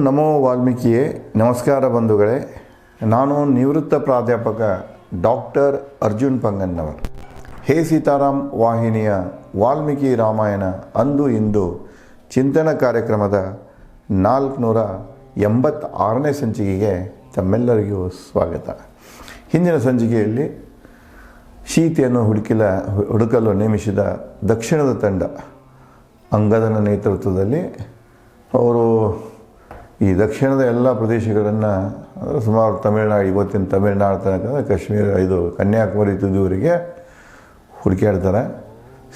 ನಮೋ ವಾಲ್ಮೀಕಿಯೇ. ನಮಸ್ಕಾರ ಬಂಧುಗಳೇ. ನಾನು ನಿವೃತ್ತ ಪ್ರಾಧ್ಯಾಪಕ ಡಾಕ್ಟರ್ ಅರ್ಜುನ್ ಪಂಗನ್ನವರ್. ಹೇ ಸೀತಾರಾಮ್ ವಾಹಿನಿಯ ವಾಲ್ಮೀಕಿ ರಾಮಾಯಣ ಅಂದು ಇಂದು ಚಿಂತನ ಕಾರ್ಯಕ್ರಮದ 486ನೇ ಸಂಚಿಕೆಗೆ ತಮ್ಮೆಲ್ಲರಿಗೂ ಸ್ವಾಗತ. ಹಿಂದಿನ ಸಂಚಿಕೆಯಲ್ಲಿ ಸೀತೆಯನ್ನು ಹುಡುಕಲು ನೇಮಿಸಿದ ದಕ್ಷಿಣದ ತಂಡ ಅಂಗದನ ನೇತೃತ್ವದಲ್ಲಿ ಅವರು ಈ ದಕ್ಷಿಣದ ಎಲ್ಲ ಪ್ರದೇಶಗಳನ್ನು ಅಂದರೆ ಸುಮಾರು ತಮಿಳುನಾಡು, ಇವತ್ತಿನ ತಮಿಳುನಾಡು ತನಕ ಕಾಶ್ಮೀರ, ಕನ್ಯಾಕುಮಾರಿ ತುದಿಯವರಿಗೆ ಹುಡುಕಾಡ್ತಾರೆ.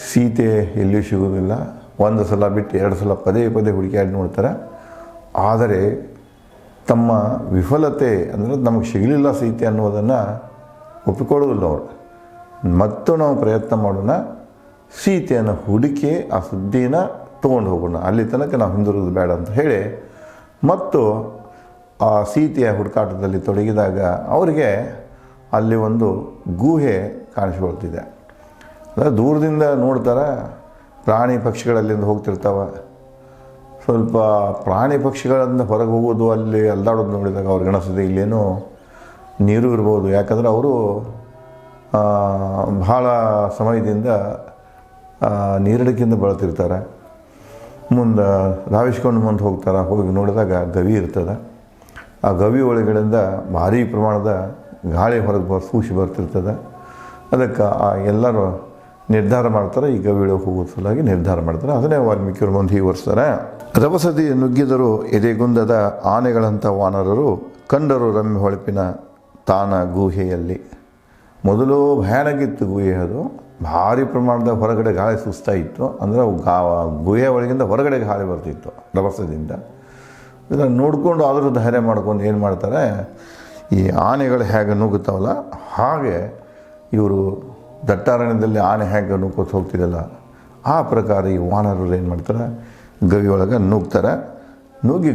ಸೀತೆ ಎಲ್ಲಿಯೂ ಸಿಗೋದಿಲ್ಲ. ಒಂದು ಸಲ ಬಿಟ್ಟು 2 ಸಲ ಪದೇ ಹುಡುಕಾಡಿ ನೋಡ್ತಾರೆ. ಆದರೆ ತಮ್ಮ ವಿಫಲತೆ ಅಂದರೆ ನಮಗೆ ಸಿಗಲಿಲ್ಲ ಸೀತೆ ಅನ್ನೋದನ್ನು ಒಪ್ಪಿಕೊಳ್ಳೋದಿಲ್ಲ ಅವರು. ಮತ್ತು ನಾವು ಪ್ರಯತ್ನ ಮಾಡೋಣ, ಸೀತೆಯನ್ನು ಹುಡುಕಿ ಆ ಸುದ್ದಿನ ತೊಗೊಂಡು ಹೋಗೋಣ, ಅಲ್ಲಿ ತನಕ ನಾವು ಹಿಂದಿರುಗೋದು ಬೇಡ ಅಂತ ಹೇಳಿ ಮತ್ತು ಆ ಸೀತೆಯ ಹುಡುಕಾಟದಲ್ಲಿ ತೊಡಗಿದಾಗ ಅವರಿಗೆ ಅಲ್ಲಿ ಒಂದು ಗುಹೆ ಕಾಣಿಸ್ಕೊಳ್ತಿದೆ. ಅಂದರೆ ದೂರದಿಂದ ನೋಡ್ತಾರೆ, ಪ್ರಾಣಿ ಪಕ್ಷಿಗಳಲ್ಲಿಂದ ಹೋಗ್ತಿರ್ತಾವೆ. ಸ್ವಲ್ಪ ಪ್ರಾಣಿ ಪಕ್ಷಿಗಳಿಂದ ಹೊರಗೆ ಹೋಗೋದು, ಅಲ್ಲಿ ಅಲ್ದಾಡೋದು ನೋಡಿದಾಗ ಅವ್ರಿಗೆ ಅನಿಸ್ತದೆ ಇಲ್ಲೇನೋ ನೀರು ಇರ್ಬೋದು. ಯಾಕಂದರೆ ಅವರು ಭಾಳ ಸಮಯದಿಂದ ನೀರಡಿಕೆಯಿಂದ ಬಳಲ್ತಿರ್ತಾರೆ. ಮುಂದೆ ಧಾವಿಸ್ಕೊಂಡು ಮುಂದೆ ಹೋಗ್ತಾರೆ. ಹೋಗಿ ನೋಡಿದಾಗ ಗವಿ ಇರ್ತದೆ. ಆ ಗವಿ ಒಳಗಡೆಯಿಂದ ಭಾರೀ ಪ್ರಮಾಣದ ಗಾಳಿ ಹೊರಗೆ ಸೂಸಿ ಬರ್ತಿರ್ತದೆ. ಅದಕ್ಕೆ ಎಲ್ಲರೂ ನಿರ್ಧಾರ ಮಾಡ್ತಾರೆ, ಈ ಗವಿ ಒಳಗೆ ಹೋಗೋ ಸಲುವಾಗಿ ನಿರ್ಧಾರ ಮಾಡ್ತಾರೆ. ಅದನ್ನೇ ವಾಲ್ಮೀಕಿಯವರು ಮುಂದೆ ಹೀವರಿಸ್ತಾರೆ. ರಭಸದಿ ನುಗ್ಗಿದರು ಎದೆಗುಂದದ ಆನೆಗಳಂಥ ವಾನರರು, ಕಂಡರು ರಮ್ಯ ಹೊಳಪಿನ ತಾನ ಗುಹೆಯಲ್ಲಿ. ಮೊದಲು ಭಯಾನಕಿತ್ತು ಗುಹೆ. ಅದು ಭಾರಿ ಪ್ರಮಾಣದ ಹೊರಗಡೆ ಗಾಳಿ ಸುಸ್ತಾ ಇತ್ತು. ಅಂದರೆ ಗುಹೆ ಒಳಗಿಂದ ಹೊರಗಡೆ ಗಾಳಿ ಬರ್ತಿತ್ತು ರಭಸದಿಂದ. ಇದನ್ನು ನೋಡಿಕೊಂಡು ಆದರೂ ಧೈರ್ಯ ಮಾಡ್ಕೊಂಡು ಏನು ಮಾಡ್ತಾರೆ, ಈ ಆನೆಗಳು ಹೇಗೆ ನುಗ್ಗುತ್ತಾವಲ್ಲ ಹಾಗೆ ಇವರು ದಟ್ಟಾರಣ್ಯದಲ್ಲಿ ಆನೆ ಹೇಗೆ ನುಗ್ಗೋತ ಹೋಗ್ತಿರಲ್ಲ ಆ ಪ್ರಕಾರ ಈ ವಾನರರು ಏನು ಮಾಡ್ತಾರೆ, ಗವಿಯೊಳಗೆ ನುಗ್ತಾರೆ.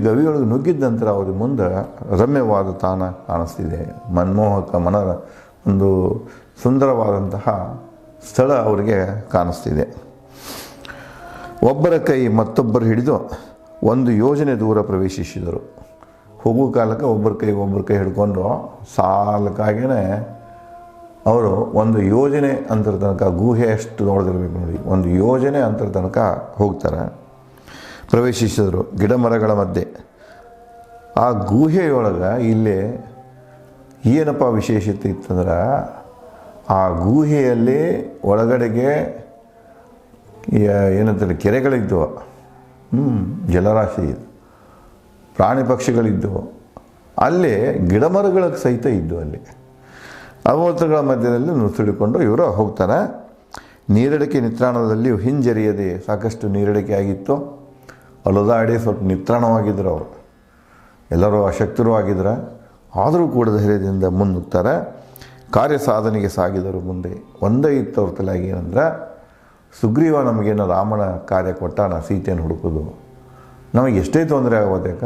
ಗವಿಯೊಳಗೆ ನುಗ್ಗಿದ ನಂತರ ಅವ್ರ ಮುಂದೆ ರಮ್ಯವಾದ ತಾಣ ಕಾಣಿಸ್ತಿದೆ. ಮನಮೋಹಕ ಒಂದು ಸುಂದರವಾದಂತಹ ಸ್ಥಳ ಅವರಿಗೆ ಕಾಣಿಸ್ತಿದೆ. ಒಬ್ಬರ ಕೈ ಮತ್ತೊಬ್ಬರು ಹಿಡಿದು ಒಂದು ಯೋಜನೆ ದೂರ ಪ್ರವೇಶಿಸಿದರು. ಹೋಗುವ ಕಾಲಕ್ಕೆ ಒಬ್ಬರ ಕೈ ಹಿಡ್ಕೊಂಡು ಸಾಲಕ್ಕಾಗೇ ಅವರು ಒಂದು ಯೋಜನೆ ಅಂತರ ತನಕ, ಗುಹೆ ಎಷ್ಟು ನೋಡಿದಿರ್ಬೇಕು ನೋಡಿ, ಒಂದು ಯೋಜನೆ ಅಂತರ ತನಕ ಹೋಗ್ತಾರೆ. ಪ್ರವೇಶಿಸಿದರು ಗಿಡ ಮರಗಳ ಮಧ್ಯೆ. ಆ ಗುಹೆಯೊಳಗೆ ಇಲ್ಲಿ ಏನಪ್ಪ ವಿಶೇಷತೆ ಇತ್ತಂದ್ರೆ, ಆ ಗುಹೆಯಲ್ಲಿ ಒಳಗಡೆಗೆ ಏನಂತಾರೆ ಕೆರೆಗಳಿದ್ದವು, ಜಲರಾಶಿ, ಪ್ರಾಣಿ ಪಕ್ಷಿಗಳಿದ್ದವು. ಅಲ್ಲಿ ಗಿಡ ಮರಗಳ ಸಹಿತ ಇದ್ದವು. ಅಲ್ಲಿ ಅವತ್ತುಗಳ ಮಧ್ಯದಲ್ಲಿ ನುಸುಳಿಕೊಂಡು ಇವರು ಹೋಗ್ತಾರೆ. ನೀರಡಿಕೆ ನಿತ್ರಾಣದಲ್ಲಿ ಹಿಂಜರಿಯದೆ ಸಾಕಷ್ಟು ನೀರಡಿಕೆ ಆಗಿತ್ತು. ಅಲುದಾಡಿ ಸ್ವಲ್ಪ ನಿತ್ರಾಣವಾಗಿದ್ದರು ಅವರು. ಎಲ್ಲರೂ ಅಶಕ್ತರೂ ಆಗಿದ್ರೆ, ಆದರೂ ಕೂಡ ಧೈರ್ಯದಿಂದ ಮುನ್ನುಗ್ತಾರೆ. ಕಾರ್ಯ ಸಾಧನೆಗೆ ಸಾಗಿದರು ಮುಂದೆ. ಒಂದೇ ಇತ್ತು ಅವ್ರ ತಲೆಯಾಗಿ ಏನಂದ್ರೆ, ಸುಗ್ರೀವ ನಮಗೇನು ರಾಮನ ಕಾರ್ಯ ಕೊಟ್ಟಾನ ಸೀತೆಯನ್ನು ಹುಡುಕೋದು, ನಮಗೆ ಎಷ್ಟೇ ತೊಂದರೆ ಆಗೋದೇಕ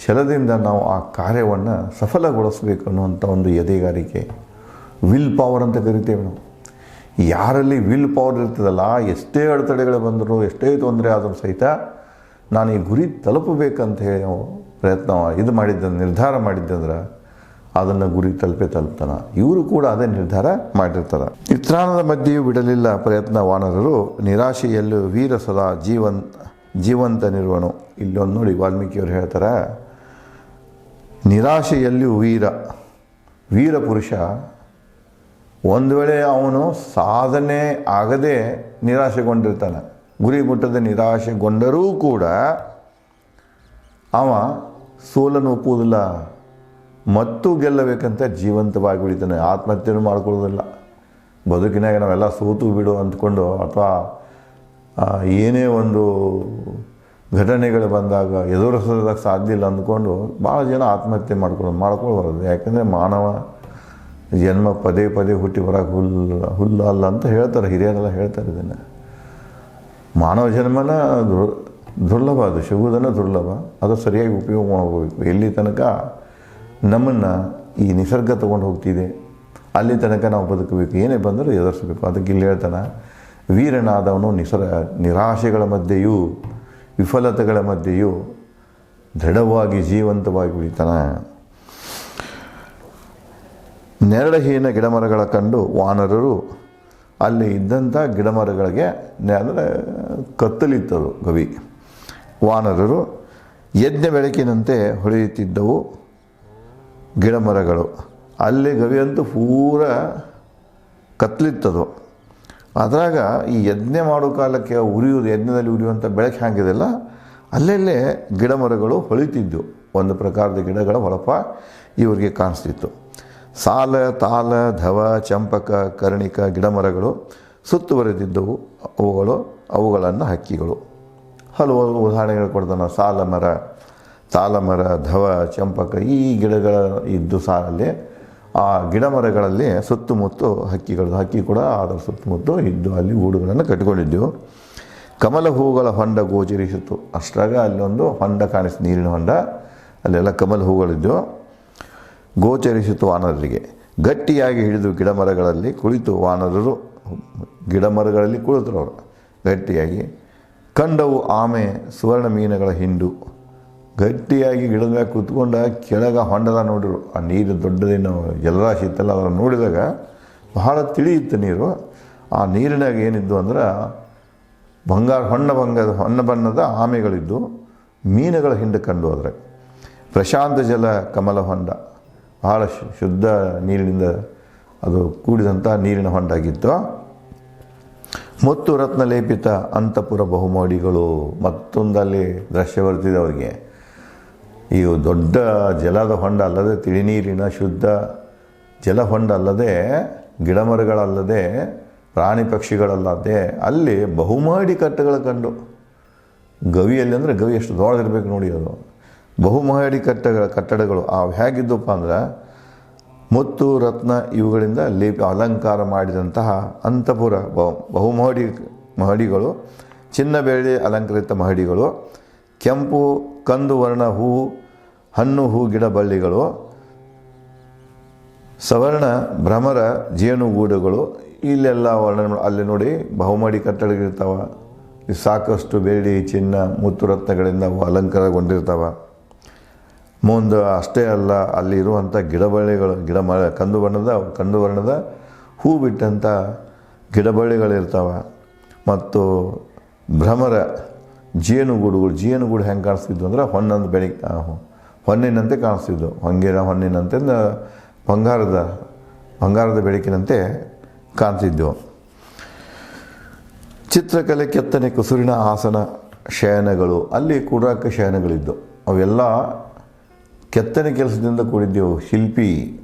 ಛಲದಿಂದ ನಾವು ಆ ಕಾರ್ಯವನ್ನು ಸಫಲಗೊಳಿಸ್ಬೇಕು ಅನ್ನುವಂಥ ಒಂದು ಎದೆಗಾರಿಕೆ, ವಿಲ್ ಪವರ್ ಅಂತ ಕರಿತೇವೆ ನಾವು. ಯಾರಲ್ಲಿ ವಿಲ್ ಪವರ್ ಇರ್ತದಲ್ಲ, ಎಷ್ಟೇ ಅಡೆತಡೆಗಳು ಬಂದರೂ ಎಷ್ಟೇ ತೊಂದರೆ ಆದರೂ ಸಹಿತ ನಾನು ಈ ಗುರಿ ತಲುಪಬೇಕಂತ ಹೇಳಿ ನಾವು ನಿರ್ಧಾರ ಮಾಡಿದ್ದಂದ್ರೆ ಅದನ್ನು ಗುರಿ ತಲುಪ್ತಾನೆ. ಇವರು ಕೂಡ ಅದೇ ನಿರ್ಧಾರ ಮಾಡಿರ್ತಾರೆ. ನಿತ್ರಾಣದ ಮಧ್ಯೆಯೂ ಬಿಡಲಿಲ್ಲ ಪ್ರಯತ್ನ ವಾನರರು, ನಿರಾಶೆಯಲ್ಲೂ ವೀರ ಸದಾ ಜೀವಂತನಿರುವನು. ಇಲ್ಲೊಂದು ನೋಡಿ ವಾಲ್ಮೀಕಿಯವರು ಹೇಳ್ತಾರೆ, ನಿರಾಶೆಯಲ್ಲಿಯೂ ವೀರ ಪುರುಷ ಒಂದು ವೇಳೆ ಅವನು ಸಾಧನೆ ಆಗದೆ ನಿರಾಶೆಗೊಂಡಿರ್ತಾನೆ, ಗುರಿ ಮುಟ್ಟದೆ ನಿರಾಶೆಗೊಂಡರೂ ಕೂಡ ಅವ ಸೋಲನ್ನು ಒಪ್ಪುವುದಿಲ್ಲ, ಮತ್ತು ಗೆಲ್ಲಬೇಕಂತ ಜೀವಂತವಾಗಿ ಉಳಿತಾನೆ. ಆತ್ಮಹತ್ಯೆನೂ ಮಾಡ್ಕೊಳ್ಳೋದಿಲ್ಲ. ಬದುಕಿನಾಗ ನಾವೆಲ್ಲ ಸೋತು ಬಿಡು ಅಂದ್ಕೊಂಡು ಅಥವಾ ಏನೇ ಒಂದು ಘಟನೆಗಳು ಬಂದಾಗ ಎದುರಿಸೋದಕ್ಕೆ ಸಾಧ್ಯ ಇಲ್ಲ ಅಂದ್ಕೊಂಡು ಭಾಳ ಜನ ಆತ್ಮಹತ್ಯೆ ಮಾಡ್ಕೊಳ್ಬಾರ್ದು. ಯಾಕೆಂದರೆ ಮಾನವ ಜನ್ಮ ಪದೇ ಹುಟ್ಟಿ ಬರೋಕೆ ಹುಲ್ಲು ಅಲ್ಲ ಅಂತ ಹೇಳ್ತಾರೆ, ಹಿರಿಯರೆಲ್ಲ ಹೇಳ್ತಾರೆ. ಇದನ್ನು ಮಾನವ ಜನ್ಮನ ದುರ್ಲಭ, ಅದು ಸಿಗುವುದನ್ನು ದುರ್ಲಭ. ಅದು ಸರಿಯಾಗಿ ಉಪಯೋಗ ಮಾಡಬೇಕು. ಎಲ್ಲಿ ತನಕ ನಮ್ಮನ್ನು ಈ ನಿಸರ್ಗ ತೊಗೊಂಡು ಹೋಗ್ತಿದೆ ಅಲ್ಲಿ ತನಕ ನಾವು ಬದುಕಬೇಕು, ಏನೇ ಬಂದರೂ ಎದುರಿಸಬೇಕು. ಅದಕ್ಕೆ ಇಲ್ಲಿ ಹೇಳ್ತಾನೆ, ವೀರನಾದವನು ನಿರಾಶೆಗಳ ಮಧ್ಯೆಯೂ ವಿಫಲತೆಗಳ ಮಧ್ಯೆಯೂ ದೃಢವಾಗಿ ಜೀವಂತವಾಗಿ ಉಳಿತಾನೆ. ನೆರಳಹೀನ ಗಿಡಮರಗಳ ಕಂಡು ವಾನರರು ಅಲ್ಲಿ ಇದ್ದಂಥ ಗಿಡಮರಗಳಿಗೆ ಅಂದರೆ ಕತ್ತಲಿತ್ತರು ಗವಿ. ವಾನರರು ಯಜ್ಞ ಬೆಳಕಿನಂತೆ ಹೊಳೆಯುತ್ತಿದ್ದವು ಗಿಡಮರಗಳು. ಅಲ್ಲಿ ಗವಿ ಅಂತೂ ಪೂರ ಕತ್ತಲಿತ್ತದು. ಅದ್ರಾಗ ಈ ಯಜ್ಞ ಮಾಡೋ ಕಾಲಕ್ಕೆ ಉರಿಯುವುದು, ಯಜ್ಞದಲ್ಲಿ ಉರಿಯುವಂಥ ಬೆಳಕು ಹಾಕಿದೆಲ್ಲ ಅಲ್ಲೆಲ್ಲೇ ಗಿಡಮರಗಳು ಹೊಳಿತಿದ್ದು. ಒಂದು ಪ್ರಕಾರದ ಗಿಡಗಳ ಹೊಳಪ ಇವರಿಗೆ ಕಾಣಿಸ್ತಿತ್ತು. ಸಾಲ, ತಾಲ, ಧವ, ಚಂಪಕ, ಕರ್ಣಿಕ ಗಿಡಮರಗಳು ಸುತ್ತುವರೆದಿದ್ದವು. ಅವುಗಳನ್ನು ಹಕ್ಕಿಗಳು. ಹಲವು ಉದಾಹರಣೆಗಳು ಕೊಡ್ತಾನೆ. ಸಾಲ ಮರ, ತಾಲ ಮರ, ಧವ, ಚಂಪಕ ಈ ಗಿಡಗಳ ಇದ್ದು ಸಾಲಲ್ಲಿ ಆ ಗಿಡಮರಗಳಲ್ಲಿ ಸುತ್ತಮುತ್ತ ಹಕ್ಕಿ ಕೂಡ ಅದರ ಸುತ್ತಮುತ್ತ ಇದ್ದು ಅಲ್ಲಿ ಗೂಡುಗಳನ್ನು ಕಟ್ಟಿಕೊಂಡಿದ್ದೆವು. ಕಮಲ ಹೂಗಳ ಹೊಂಡ ಗೋಚರಿಸಿತು. ಅಷ್ಟಾಗ ಅಲ್ಲೊಂದು ಹೊಂಡ ಕಾಣಿಸ್ತು, ನೀರಿನ ಹೊಂಡ. ಅಲ್ಲೆಲ್ಲ ಕಮಲ ಹೂಗಳಿದ್ದವು. ಗೋಚರಿಸಿತು ವಾನರರಿಗೆ. ಗಟ್ಟಿಯಾಗಿ ಹಿಡಿದು ಗಿಡಮರಗಳಲ್ಲಿ ಕುಳಿತು ವಾನರರು ಗಿಡಮರಗಳಲ್ಲಿ ಕುಳಿತರು ಅವರು ಗಟ್ಟಿಯಾಗಿ. ಕಂಡವು ಆಮೆ ಸುವರ್ಣ ಮೀನುಗಳ ಹಿಂಡು. ಗಟ್ಟಿಯಾಗಿ ಗಿಡದ ಮ್ಯಾಗ ಕೂತ್ಕೊಂಡ ಕೆಳಗೆ ಹೊಂಡದ ನೋಡಿರು. ಆ ನೀರು ದೊಡ್ಡದೇನು ಜಲರಾಶಿ ಇತ್ತಲ್ಲ, ಅದನ್ನು ನೋಡಿದಾಗ ಬಹಳ ತಿಳಿಯಿತ್ತು ನೀರು. ಆ ನೀರಿನಾಗ ಏನಿದ್ದು ಅಂದ್ರೆ ಹೊನ್ನ ಬಣ್ಣದ ಆಮೆಗಳಿದ್ದು, ಮೀನುಗಳ ಹಿಂಡು ಕಂಡು. ಆದರೆ ಪ್ರಶಾಂತ ಜಲ ಕಮಲ ಹೊಂಡ, ಬಹಳ ಶುದ್ಧ ನೀರಿನಿಂದ ಅದು ಕೂಡಿದಂಥ ನೀರಿನ ಹೊಂಡ ಆಗಿತ್ತು. ಮತ್ತು ರತ್ನ ಲೇಪಿತ ಅಂತಪುರ ಬಹುಮೋಡಿಗಳು. ಮತ್ತೊಂದಲ್ಲಿ ದೃಶ್ಯ ಬರ್ತಿದೆ ಅವರಿಗೆ. ಈ ದೊಡ್ಡ ಜಲದ ಹೊಂಡ ಅಲ್ಲದೆ, ತಿಳಿನೀರಿನ ಶುದ್ಧ ಜಲ ಹೊಂಡ ಅಲ್ಲದೆ, ಗಿಡಮರಗಳಲ್ಲದೆ, ಪ್ರಾಣಿ ಪಕ್ಷಿಗಳಲ್ಲದೆ, ಅಲ್ಲಿ ಬಹುಮಹಡಿ ಕಟ್ಟಗಳ ಕಂಡು. ಗವಿಯಲ್ಲಿ ಅಂದರೆ ಗವಿ ಎಷ್ಟು ದೊಡ್ಡದಿರ್ಬೇಕು ನೋಡಿ. ಅದು ಬಹುಮಹಡಿ ಕಟ್ಟಡಗಳು ಹೇಗಿದ್ದಪ್ಪ ಅಂದ್ರೆ ಮುತ್ತು ರತ್ನ ಇವುಗಳಿಂದ ಅಲಂಕಾರ ಮಾಡಿದಂತಹ ಅಂತಪುರ ಮಹಡಿಗಳು, ಚಿನ್ನ ಬೆಳ್ಳಿ ಅಲಂಕರಿತ ಮಹಡಿಗಳು, ಕೆಂಪು ಕಂದು ವರ್ಣ ಹೂ ಗಿಡ ಬಳ್ಳಿಗಳು, ಸವರ್ಣ ಭ್ರಮರ ಜೇನುಗೂಡುಗಳು, ಇಲ್ಲೆಲ್ಲ ವರ್ಣನೆ. ಅಲ್ಲಿ ನೋಡಿ ಬಹುಮಹಡಿ ಕಟ್ಟಡಗಳಿರ್ತಾವ. ಸಾಕಷ್ಟು ಬೆಳ್ಳಿ, ಚಿನ್ನ, ಮುತ್ತು ರತ್ನಗಳಿಂದ ಅವು ಅಲಂಕಾರಗೊಂಡಿರ್ತಾವ. ಮುಂದೆ ಅಷ್ಟೇ ಅಲ್ಲ, ಅಲ್ಲಿರುವಂಥ ಗಿಡಬಳ್ಳಿಗಳು, ಕಂದು ವರ್ಣದ ಹೂ ಬಿಟ್ಟಂಥ ಗಿಡಬಳ್ಳಿಗಳಿರ್ತಾವೆ. ಮತ್ತು ಭ್ರಮರ ಜೇನುಗೂಡು ಹೆಂಗೆ ಕಾಣಿಸ್ತಿದ್ವು ಅಂದ್ರೆ ಹೊನ್ನಿನಂತೆ ಕಾಣಿಸ್ತಿದ್ವು. ಹೊನ್ನಿನಂತೆ ಬಂಗಾರದ ಬೆಳಕಿನಂತೆ ಕಾಣ್ತಿದ್ದವು. ಚಿತ್ರಕಲೆ ಕೆತ್ತನೆ ಕುಸುರಿನ ಆಸನ ಶಯನಗಳು, ಅಲ್ಲಿ ಕೂಡಾಕ ಶಯನಗಳಿದ್ದು ಅವೆಲ್ಲ ಕೆತ್ತನೆ ಕೆಲಸದಿಂದ ಕೂಡಿದ್ದೆವು. ಶಿಲ್ಪಿ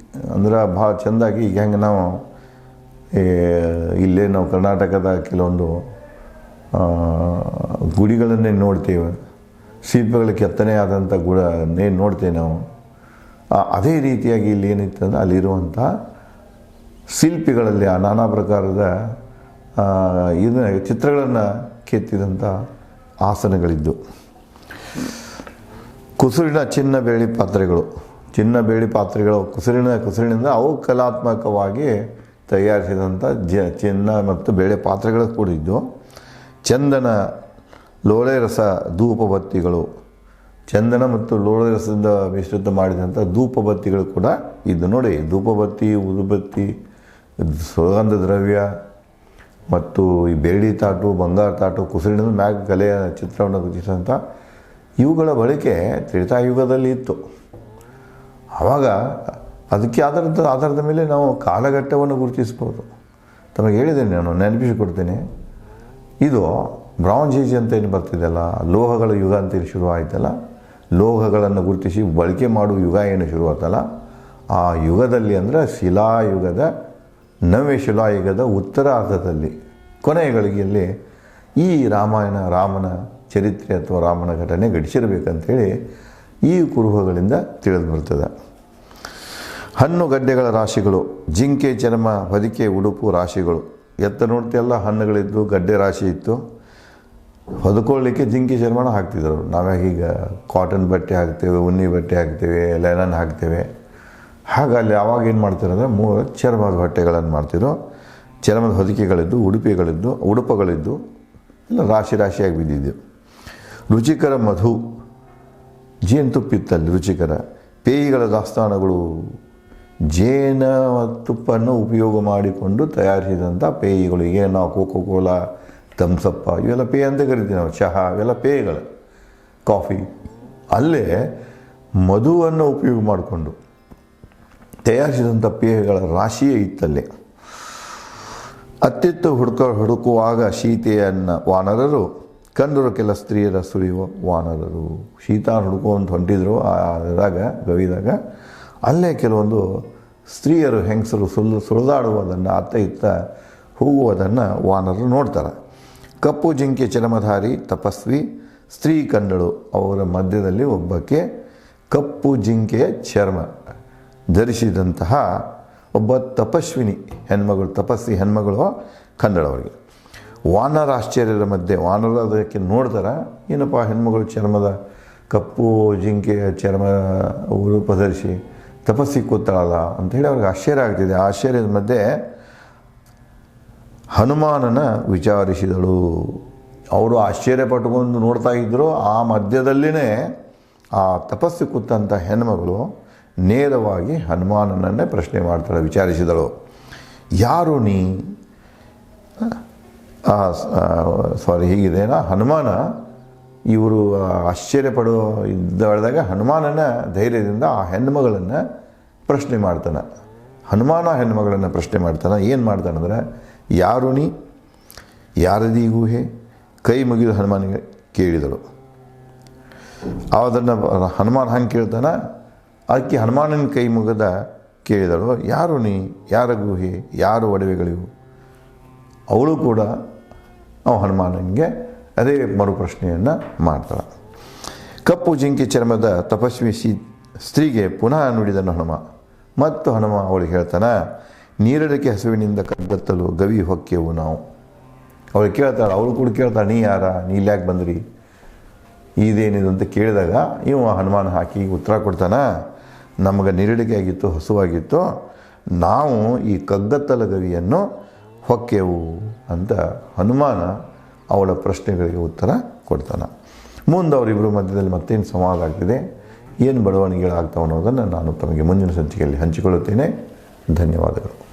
ಅಂದ್ರೆ ಭಾಳ ಚೆಂದಾಗಿ. ಈಗ ಹೆಂಗೆ ನಾವು ಇಲ್ಲೇ ನಾವು ಕರ್ನಾಟಕದ ಕೆಲವೊಂದು ಗುಡಿಗಳನ್ನೇ ನೋಡ್ತೇವೆ, ಶಿಲ್ಪಗಳ ಕೆತ್ತನೆ ಆದಂಥ ಏನು ನೋಡ್ತೇವೆ ನಾವು. ಅದೇ ರೀತಿಯಾಗಿ ಇಲ್ಲಿ ಏನಿತ್ತಂದ್ರೆ ಅಲ್ಲಿರುವಂಥ ಶಿಲ್ಪಿಗಳಲ್ಲಿ ನಾನಾ ಪ್ರಕಾರದ ಚಿತ್ರಗಳನ್ನು ಕೆತ್ತಿದಂಥ ಆಸನಗಳಿದ್ದು. ಕುಸುರಿನ ಚಿನ್ನ ಬೇಳಿ ಪಾತ್ರೆಗಳು ಕುಸುರಿನಿಂದ ಅವು ಕಲಾತ್ಮಕವಾಗಿ ತಯಾರಿಸಿದಂಥ ಚಿನ್ನ ಮತ್ತು ಬೇಳೆ ಪಾತ್ರೆಗಳು ಕೂಡಿದ್ದು. ಚಂದನ ಲೋಳೆ ರಸ ಧೂಪಬತ್ತಿಗಳು, ಚಂದನ ಮತ್ತು ಲೋಳೆ ರಸದಿಂದ ಮಿಶ್ರಿತ ಮಾಡಿದಂಥ ಧೂಪಬತ್ತಿಗಳು ಕೂಡ ಇದ್ದು ನೋಡಿ. ಧೂಪಬತ್ತಿ, ಉದುಬತ್ತಿ, ಸುಗಂಧ ದ್ರವ್ಯ ಮತ್ತು ಈ ಬೆಳ್ಳಿ ತಾಟು, ಬಂಗಾರ ತಾಟು, ಕುಸುರಿನಿಂದ ಮ್ಯಾಗ ಕಲೆಯ ಚಿತ್ರವನ್ನು ಗುರುತಿಸಿದಂಥ ಇವುಗಳ ಬಳಕೆ ತ್ರೇತಾಯುಗದಲ್ಲಿ ಇತ್ತು. ಆವಾಗ ಅದಕ್ಕೆ ಆಧಾರದ ಮೇಲೆ ನಾವು ಕಾಲಘಟ್ಟವನ್ನು ಗುರುತಿಸ್ಬೋದು. ತಮಗೆ ಹೇಳಿದ್ದೇನೆ, ನಾನು ನೆನಪಿಸಿಕೊಡ್ತೇನೆ. ಇದು ಬ್ರೌಂಜ್ ಏಜ್ ಅಂತ ಏನು ಬರ್ತಿದೆಯಲ್ಲ, ಲೋಹಗಳ ಯುಗ ಅಂತೇಳಿ ಶುರುವಾಯ್ತಲ್ಲ, ಲೋಹಗಳನ್ನು ಗುರುತಿಸಿ ಬಳಕೆ ಮಾಡುವ ಯುಗ ಏನು ಶುರುವಾಯ್ತಲ್ಲ, ಆ ಯುಗದಲ್ಲಿ ಅಂದರೆ ಶಿಲಾಯುಗದ ನವ್ಯ ಶಿಲಾಯುಗದ ಉತ್ತರಾರ್ಧದಲ್ಲಿ ಕೊನೆಯ ಗಳಿಗೆಯಲ್ಲಿ ಈ ರಾಮನ ಚರಿತ್ರೆ ಅಥವಾ ರಾಮನ ಘಟನೆ ಘಟಿಸಿರಬೇಕಂತೇಳಿ ಈ ಕುರುಹುಗಳಿಂದ ತಿಳಿದು ಬರ್ತದೆ. ಹಣ್ಣುಗಡ್ಡೆಗಳ ರಾಶಿಗಳು, ಜಿಂಕೆ ಚರ್ಮ, ಹೊದಿಕೆ ಉಡುಪು ರಾಶಿಗಳು. ನೋಡ್ತಿಯಲ್ಲ, ಹಣ್ಣುಗಳಿದ್ದು ಗಡ್ಡೆ ರಾಶಿ ಇತ್ತು. ಹೊದ್ಕೊಳ್ಳಿಕ್ಕೆ ಜಿಂಕೆ ಚರ್ಮನ ಹಾಕ್ತಿದ್ರು. ನಾವೀಗ ಕಾಟನ್ ಬಟ್ಟೆ ಹಾಕ್ತೇವೆ, ಉಣ್ಣಿ ಬಟ್ಟೆ ಹಾಕ್ತೇವೆ, ಲೈನನ್ ಹಾಕ್ತೇವೆ. ಹಾಗಲ್ಲಿ ಆವಾಗ ಏನು ಮಾಡ್ತಾರೆ ಅಂದರೆ ಚರ್ಮದ ಬಟ್ಟೆಗಳನ್ನು ಮಾಡ್ತಿದ್ರು. ಚರ್ಮದ ಹೊದಿಕೆಗಳಿದ್ದು, ಉಡುಪುಗಳಿದ್ದು ಎಲ್ಲ ರಾಶಿಯಾಗಿ ಬಿದ್ದಿದ್ದೆವು. ರುಚಿಕರ ಮಧು, ಜೇನುತುಪ್ಪಿತ್ತಲ್ಲಿ ರುಚಿಕರ. ಪೇಯಿಗಳ ದಾಸ್ತಾನುಗಳು ಜೇನ ತುಪ್ಪನ್ನು ಉಪಯೋಗ ಮಾಡಿಕೊಂಡು ತಯಾರಿಸಿದಂಥ ಪೇಯಿಗಳು. ಈಗ ನಾವು ಕೋಕೋ ಕೋಲಾ, ಥಮ್ಸಪ್ಪ ಇವೆಲ್ಲ ಪೇಯ ಅಂತ ಕರಿತೀವಿ ನಾವು. ಚಹಾ ಇವೆಲ್ಲ ಪೇಯಗಳು. ಕಾಫಿ. ಅಲ್ಲೇ ಮಧುವನ್ನು ಉಪಯೋಗ ಮಾಡಿಕೊಂಡು ತಯಾರಿಸಿದಂಥ ಪೇಯಗಳ ರಾಶಿಯೇ ಇತ್ತಲ್ಲೇ. ಅತ್ತಿತ್ತು ಹುಡುಕುವಾಗ ಸೀತೆಯನ್ನು ವಾನರರು ಕಂಡರು, ಕೆಲ ಸ್ತ್ರೀಯರ ಸುಳಿಯುವ ವಾನರರು. ಸೀತಾ ಹುಡುಕುವಂತ ಹೊಂಟಿದ್ರು. ಅದಾಗ ಗವಿದಾಗ ಅಲ್ಲೇ ಕೆಲವೊಂದು ಸ್ತ್ರೀಯರು, ಹೆಂಗಸರು ಸುಳಿದಾಡುವುದನ್ನು, ಅತ್ತ ಇತ್ತ ಹೋಗುವುದನ್ನು ವಾನರರು ನೋಡ್ತಾರೆ. ಕಪ್ಪು ಜಿಂಕೆ ಚರ್ಮಧಾರಿ ತಪಸ್ವಿ ಸ್ತ್ರೀ ಕಂಡಳು. ಅವರ ಮಧ್ಯದಲ್ಲಿ ಒಬ್ಬಕ್ಕೆ ಕಪ್ಪು ಜಿಂಕೆಯ ಚರ್ಮ ಧರಿಸಿದಂತಹ ಒಬ್ಬ ತಪಸ್ವಿನಿ ಹೆಣ್ಮಗಳು, ತಪಸ್ವಿ ಹೆಣ್ಮಗಳು ಕಂಡಳವರಿಗೆ. ವಾನರ ಆಶ್ಚರ್ಯದ ಮಧ್ಯೆ ವಾನರ ಅದಕ್ಕೆ ನೋಡ್ತಾರೆ, ಏನಪ್ಪ ಹೆಣ್ಮಗಳು ಚರ್ಮದ ಕಪ್ಪು ಜಿಂಕೆಯ ಚರ್ಮ ರೂಪ ಧರಿಸಿ ತಪಸ್ಸಿ ಕೂತಾಳಲ್ಲ ಅಂಥೇಳಿ ಅವ್ರಿಗೆ ಆಶ್ಚರ್ಯ ಆಗ್ತಿದೆ. ಆ ಆಶ್ಚರ್ಯದ ಮಧ್ಯೆ ಹನುಮಾನನ ವಿಚಾರಿಸಿದಳು. ಅವರು ಆಶ್ಚರ್ಯ ಪಟ್ಟುಕೊಂಡು ನೋಡ್ತಾ ಇದ್ದರು. ಆ ಮಧ್ಯದಲ್ಲಿನೇ ಆ ತಪಸ್ಸಿ ಕೂತಂಥ ಹೆಣ್ಮಗಳು ನೇರವಾಗಿ ಹನುಮಾನನನ್ನೇ ಪ್ರಶ್ನೆ ಮಾಡ್ತಾಳೆ, ವಿಚಾರಿಸಿದಳು. ಯಾರು ನೀ? ಹೀಗಿದೆನಾ ಹನುಮಾನ ಇವರು ಆಶ್ಚರ್ಯಪಡೋ ಇದ್ದಾದಾಗ ಹನುಮಾನನ ಧೈರ್ಯದಿಂದ ಆ ಹೆಣ್ಮಗಳನ್ನು ಪ್ರಶ್ನೆ ಮಾಡ್ತಾನೆ. ಹನುಮಾನ ಹೆಣ್ಮಗಳನ್ನು ಪ್ರಶ್ನೆ ಮಾಡ್ತಾನೆ. ಏನು ಮಾಡ್ತಾನಂದ್ರೆ, ಯಾರು ನೀ? ಯಾರದೀ ಗುಹೆ? ಕೈ ಮುಗಿದು ಹನುಮಾನಿಗೆ ಕೇಳಿದಳು. ಅದನ್ನು ಹನುಮಾನ್ ಹಂಗೆ ಕೇಳ್ತಾನೆ. ಅದಕ್ಕೆ ಹನುಮಾನನ ಕೈ ಮುಗಿದ ಕೇಳಿದಳು, ಯಾರು ನೀ? ಯಾರ ಗುಹೆ? ಯಾರು ಒಡವೆಗಳಿವು? ಅವಳು ಕೂಡ ಹನುಮಾನನಿಗೆ ಅದೇ ಮರುಪ್ರಶ್ನೆಯನ್ನು ಮಾಡ್ತಾಳೆ. ಕಪ್ಪು ಜಿಂಕೆ ಚರ್ಮದ ತಪಸ್ವಿ ಸ್ತ್ರೀಗೆ ಪುನಃ ನುಡಿದನು ಹನುಮ. ಮತ್ತು ಹನುಮ ಅವಳಿಗೆ ಹೇಳ್ತಾನೆ, ನೀರಡಿಕೆ ಹಸುವಿನಿಂದ ಕಗ್ಗತ್ತಲು ಗವಿ ಹೊಕ್ಕೆವು ನಾವು. ಅವಳು ಕೇಳ್ತಾಳೆ, ಅವಳು ಕೂಡ ಕೇಳ್ತಾಳೆ, ನೀ ಯಾರ? ನೀ ಇಲ್ಲಿ ಯಾಕೆ ಬಂದ್ರಿ? ಇದೇನಿದು ಅಂತ ಕೇಳಿದಾಗ ಹನುಮಾನ ಹಾಕಿ ಉತ್ತರ ಕೊಡ್ತಾನೆ, ನಮಗೆ ನೀರಡಿಕೆ ಆಗಿತ್ತು, ಹಸುವಾಗಿತ್ತು, ನಾವು ಈ ಕಗ್ಗತ್ತಲ ಗವಿಯನ್ನು ಹೊಕ್ಕೆವು ಅಂತ ಹನುಮಾನ ಅವಳ ಪ್ರಶ್ನೆಗಳಿಗೆ ಉತ್ತರ ಕೊಡ್ತಾನೆ. ಮುಂದೆ ಅವರಿಬ್ಬರು ಮಧ್ಯದಲ್ಲಿ ಮತ್ತೇನು ಸಂವಾದ ಆಗ್ತಿದೆ, ಏನು ಬೆಳವಣಿಗೆಗಳಾಗ್ತಾವೆ ಅನ್ನೋದನ್ನು ನಾನು ತಮಗೆ ಮುಂದಿನ ಸಂಚಿಕೆಯಲ್ಲಿ ಹಂಚಿಕೊಳ್ಳುತ್ತೇನೆ. ಧನ್ಯವಾದಗಳು.